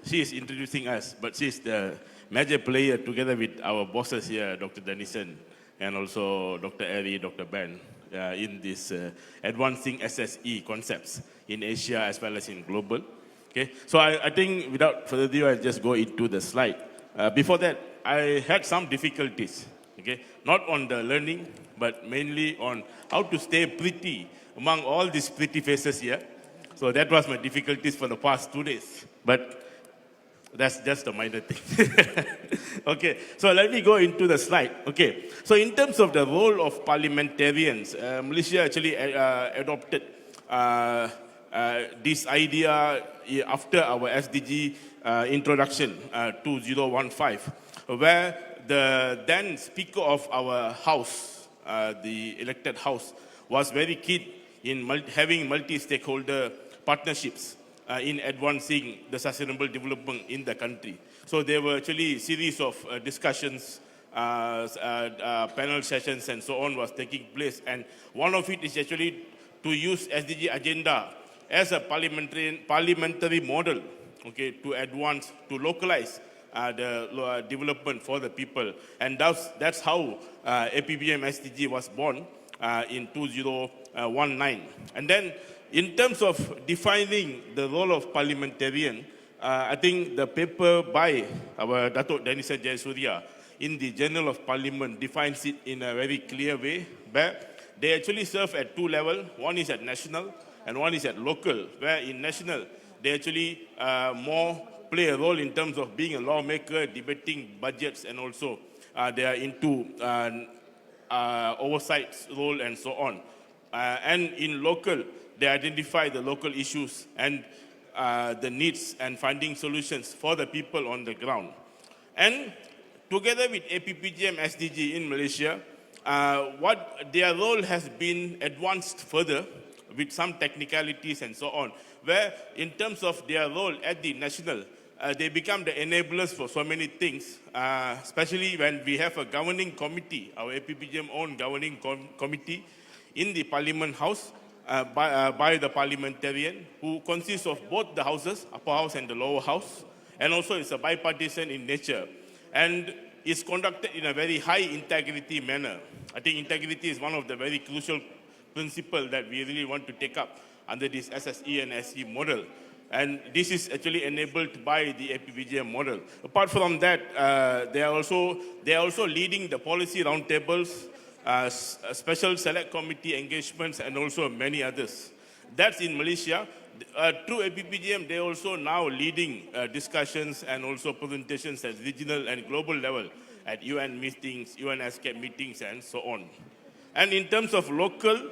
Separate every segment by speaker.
Speaker 1: she is introducing us, but she is the major player together with our bosses here, Dr. Denison, and also Dr. Eri, Dr. Ben, in this advancing SSE concepts in Asia as well as in global. Okay, so I think without further ado, I'll just go into the slide. Before that, I had some difficulties, okay, not on the learning, but mainly on how to stay pretty among all these pretty faces here. So that was my difficulties for the past 2 days, but that's just a minor thing. Okay, so let me go into the slide. Okay, so in terms of the role of parliamentarians, Malaysia actually adopted this idea after our SDG introduction, 2015, where the then Speaker of our House, the elected House, was very keen in having multi-stakeholder partnerships in advancing the sustainable development in the country. So there were actually a series of discussions, panel sessions and so on was taking place. And one of it is actually to use SDG agenda as a parliamentary model, okay, to advance, to localize the development for the people. And that's how APBM SDG was born in 2019. And then in terms of defining the role of parliamentarian, I think the paper by our Datuk Denison Jayasuriya in the Journal of Parliament defines it in a very clear way, where they actually serve at two levels. One is at national and one is at local, where in national, they actually more play a role in terms of being a lawmaker, debating budgets, and also they are into oversight role and so on. And in local, they identify the local issues and the needs and finding solutions for the people on the ground. And together with APPGM SDG in Malaysia, what their role has been advanced further with some technicalities and so on, where in terms of their role at the national, they become the enablers for so many things, especially when we have a governing committee, our APPGM own governing committee in the Parliament House, by the parliamentarian, who consists of both the houses, upper house and the lower house, and also it's a bipartisan in nature, and is conducted in a very high integrity manner. I think integrity is one of the very crucial principles that we really want to take up under this SSE and SE model. And this is actually enabled by the APBGM model. Apart from that, they are also leading the policy roundtables, special select committee engagements, and also many others. That's in Malaysia. Through APPGM, they're also now leading discussions and also presentations at regional and global level at UN meetings, UN ASCAP meetings, and so on. And in terms of local,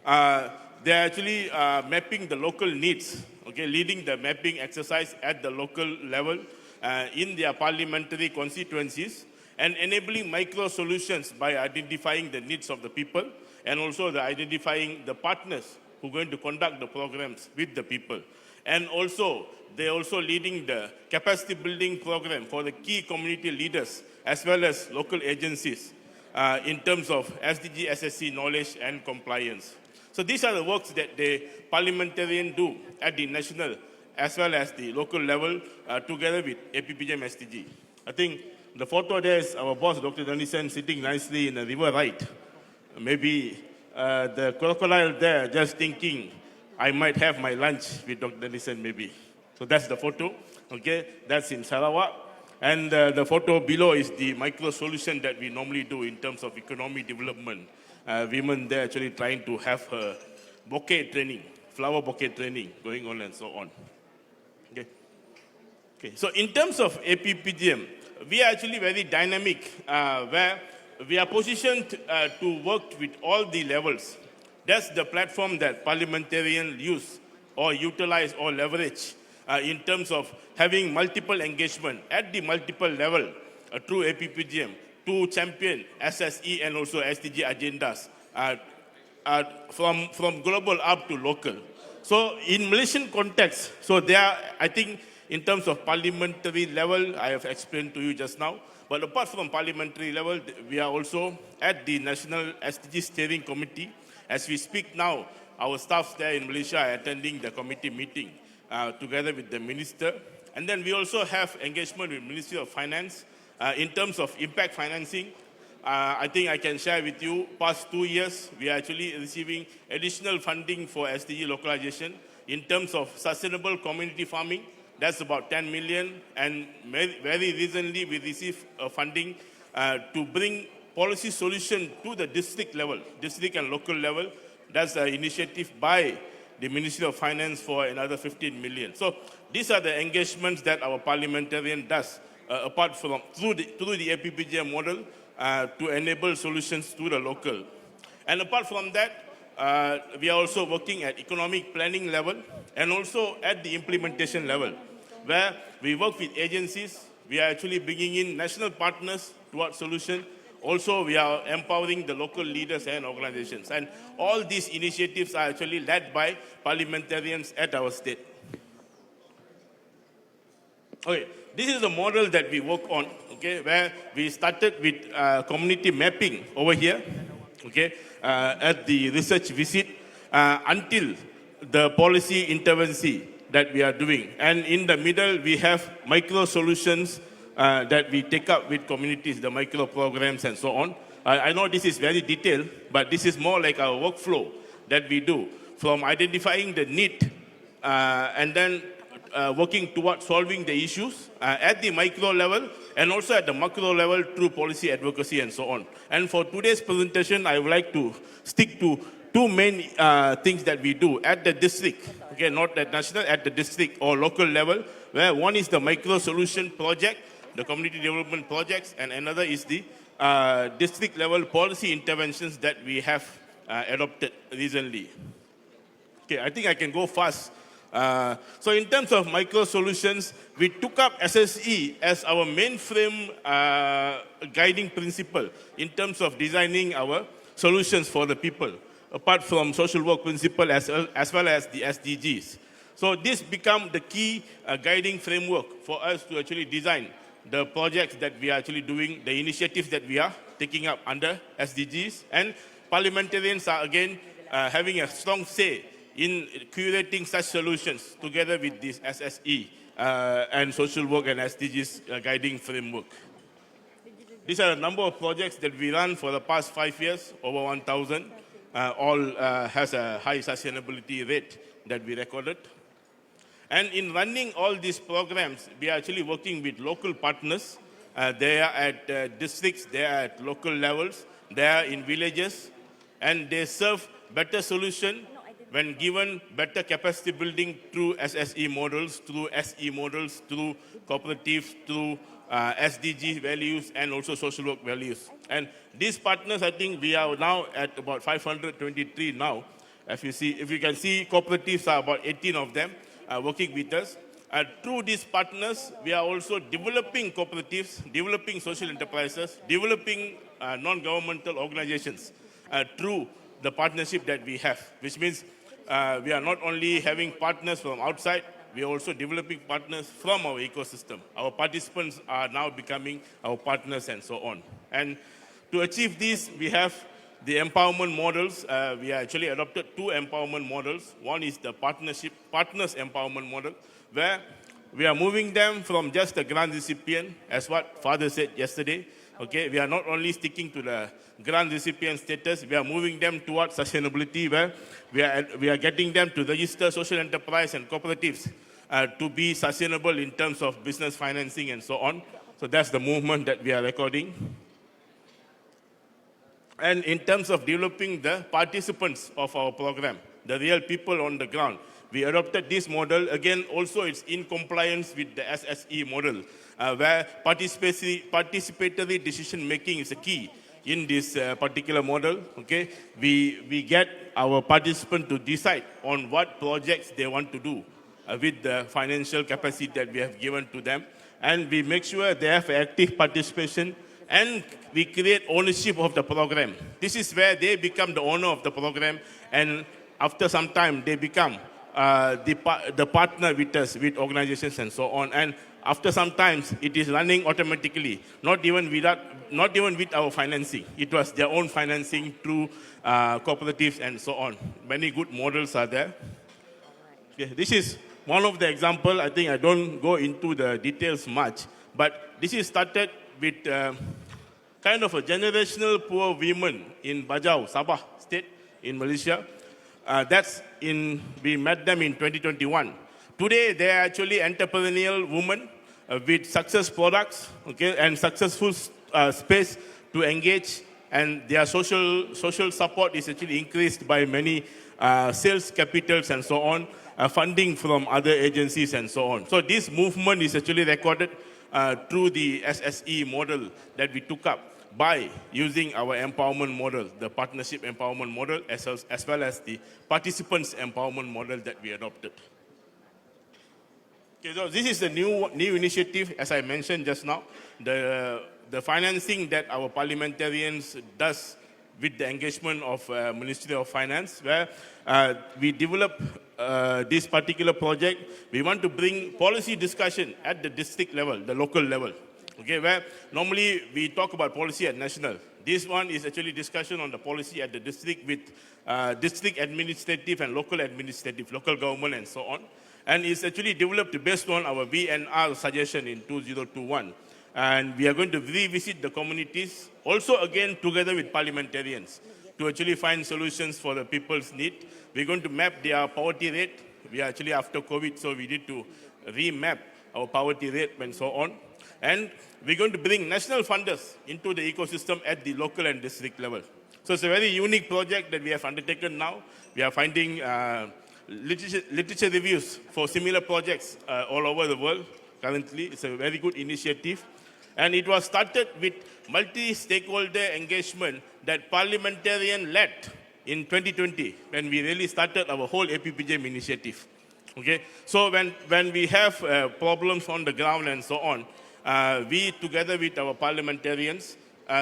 Speaker 1: they're actually mapping the local needs, okay, leading the mapping exercise at the local level in their parliamentary constituencies, and enabling micro solutions by identifying the needs of the people and also identifying the partners who are going to conduct the programs with the people. And also, they're also leading the capacity building program for the key community leaders as well as local agencies in terms of SDG, SSC knowledge and compliance. So these are the works that the parliamentarians do at the national as well as the local level together with APPGM SDG. I think the photo there is our boss, Dr. Denison, sitting nicely in a river right. Maybe the crocodile there just thinking, I might have my lunch with Dr. Denison maybe. So that's the photo, okay? That's in Sarawak. And the photo below is the micro solution that we normally do in terms of economic development. Women there actually trying to have her bouquet training, flower bouquet training going on and so on. Okay. So in terms of APPGM, we are actually very dynamic, where we are positioned to work with all the levels. That's the platform that parliamentarians use or utilize or leverage in terms of having multiple engagement at the multiple level through APPGM to champion SSE and also SDG agendas from global up to local. So in Malaysian context, so there are, I think, in terms of parliamentary level, I have explained to you just now. But apart from parliamentary level, we are also at the National SDG Steering Committee. As we speak now, our staff there in Malaysia are attending the committee meeting together with the minister And then we also have engagement with Ministry of Finance in terms of impact financing. I think I can share with you, past 2 years, we are actually receiving additional funding for SDG localization. In terms of sustainable community farming, that's about 10 million. And very recently, we received funding to bring policy solution to the district level, district and local level. That's an initiative by the Ministry of Finance for another 15 million. So these are the engagements that our parliamentarian does, apart from through the APPJ model, to enable solutions to the local. And apart from that, we are also working at economic planning level and also at the implementation level, where we work with agencies. We are actually bringing in national partners towards solution. Also, we are empowering the local leaders and organizations. And all these initiatives are actually led by parliamentarians at our state. Okay, this is the model that we work on, okay, where we started with community mapping over here, okay, at the research visit until the policy intervention that we are doing. And in the middle, we have micro solutions that we take up with communities, the micro programs and so on. I know this is very detailed, but this is more like our workflow that we do, from identifying the need and then working towards solving the issues at the micro level and also at the macro level through policy advocacy and so on. And for today's presentation, I would like to stick to two main things that we do at the district, okay, not at national, at the district or local level, where one is the micro solution project, the community development projects, and another is the district level policy interventions that we have adopted recently. Okay, I think I can go fast. So in terms of micro solutions, we took up SSE as our mainframe guiding principle in terms of designing our solutions for the people, apart from social work principle as well as the SDGs. So this become the key guiding framework for us to actually design the projects that we are actually doing, the initiatives that we are taking up under SDGs. And parliamentarians are again having a strong say in curating such solutions together with this SSE and social work and SDGs guiding framework. These are a number of projects that we run for the past 5 years, over 1,000. All has a high sustainability rate that we recorded. And in running all these programs, we are actually working with local partners. They are at districts, they are at local levels, they are in villages, and they serve better solution when given better capacity building through SSE models, through SE models, through cooperatives, through SDG values, and also social work values. And these partners, I think we are now at about 523 now. If you can see, cooperatives are about 18 of them working with us. Through these partners, we are also developing cooperatives, developing social enterprises, developing non-governmental organizations through the partnership that we have, which means we are not only having partners from outside, we are also developing partners from our ecosystem. Our participants are now becoming our partners and so on. And to achieve this, we have the empowerment models. We actually adopted 2 empowerment models. One is the partners empowerment model, where we are moving them from just a grant recipient, as what Father said yesterday. Okay, we are not only sticking to the grant recipient status, we are moving them towards sustainability, where we are getting them to register social enterprise and cooperatives to be sustainable in terms of business financing and so on. So that's the movement that we are recording. And in terms of developing the participants of our program, the real people on the ground, we adopted this model. Again, also it's in compliance with the SSE model, where participatory decision making is a key in this particular model. Okay, we get our participants to decide on what projects they want to do with the financial capacity that we have given to them, and we make sure they have active participation, and we create ownership of the program. This is where they become the owner of the program, and after some time they become the partner with us, with organizations and so on. And after some time, it is running automatically, not even with our financing. It was their own financing through cooperatives and so on. Many good models are there. Okay, this is one of the example, I think I don't go into the details much, but this is started with kind of a generational poor women in Bajau, Sabah state in Malaysia. We met them in 2021. Today, they are actually entrepreneurial women with success products, okay, and successful space to engage, and their social support is actually increased by many sales capitals and so on, funding from other agencies and so on. So this movement is actually recorded through the SSE model that we took up by using our empowerment model, the partnership empowerment model, as well as the participants empowerment model that we adopted. Okay, so this is the new initiative, as I mentioned just now, the financing that our parliamentarians does with the engagement of Ministry of Finance, where we develop this particular project. We want to bring policy discussion at the district level, the local level. Okay, where normally we talk about policy at national. This one is actually discussion on the policy at the district with district administrative and local administrative, local government and so on. And it's actually developed based on our VNR suggestion in 2021. And we are going to revisit the communities, also again together with parliamentarians, to actually find solutions for the people's need. We're going to map their poverty rate. We are actually after COVID, so we need to remap our poverty rate and so on. And we're going to bring national funders into the ecosystem at the local and district level. So it's a very unique project that we have undertaken now. We are finding literature reviews for similar projects all over the world currently. It's a very good initiative. And it was started with multi-stakeholder engagement that parliamentarian led in 2020 when we really started our whole APPJM initiative. Okay, so when we have problems on the ground and so on, we, together with our parliamentarians,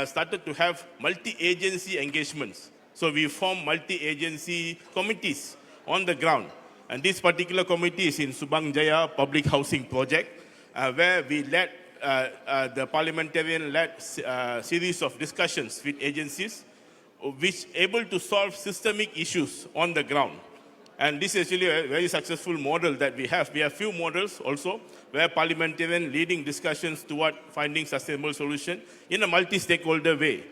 Speaker 1: started to have multi-agency engagements. So we formed multi-agency committees on the ground. And this particular committee is in Subang Jaya Public Housing Project, where we led, the parliamentarian-led series of discussions with agencies, which able to solve systemic issues on the ground. And this is actually a very successful model that we have. We have few models also, where parliamentarian leading discussions toward finding sustainable solution in a multi-stakeholder way,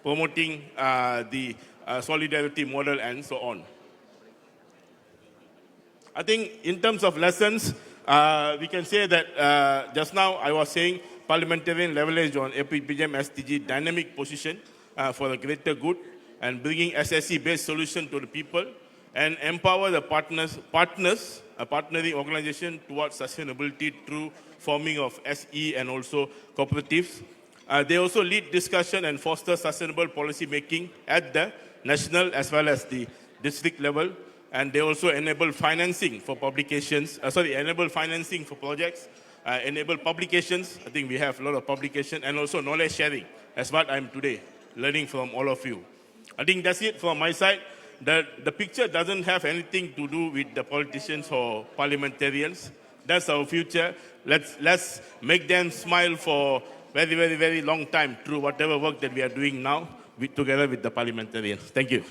Speaker 1: promoting the solidarity model and so on. I think in terms of lessons, we can say that just now I was saying parliamentarian leverage on APPJM SDG dynamic position for the greater good and bringing SSE-based solution to the people, and empower the partners, a partnering organization towards sustainability through forming of SE and also cooperatives. They also lead discussion and foster sustainable policy making at the national as well as the district level. And they also enable financing for publications, enable financing for projects, enable publications. I think we have a lot of publication, and also knowledge sharing. That's what I'm today learning from all of you. I think that's it from my side. The picture doesn't have anything to do with the politicians or parliamentarians. That's our future. Let's make them smile for very, very, very long time through whatever work that we are doing now together with the parliamentarians. Thank you.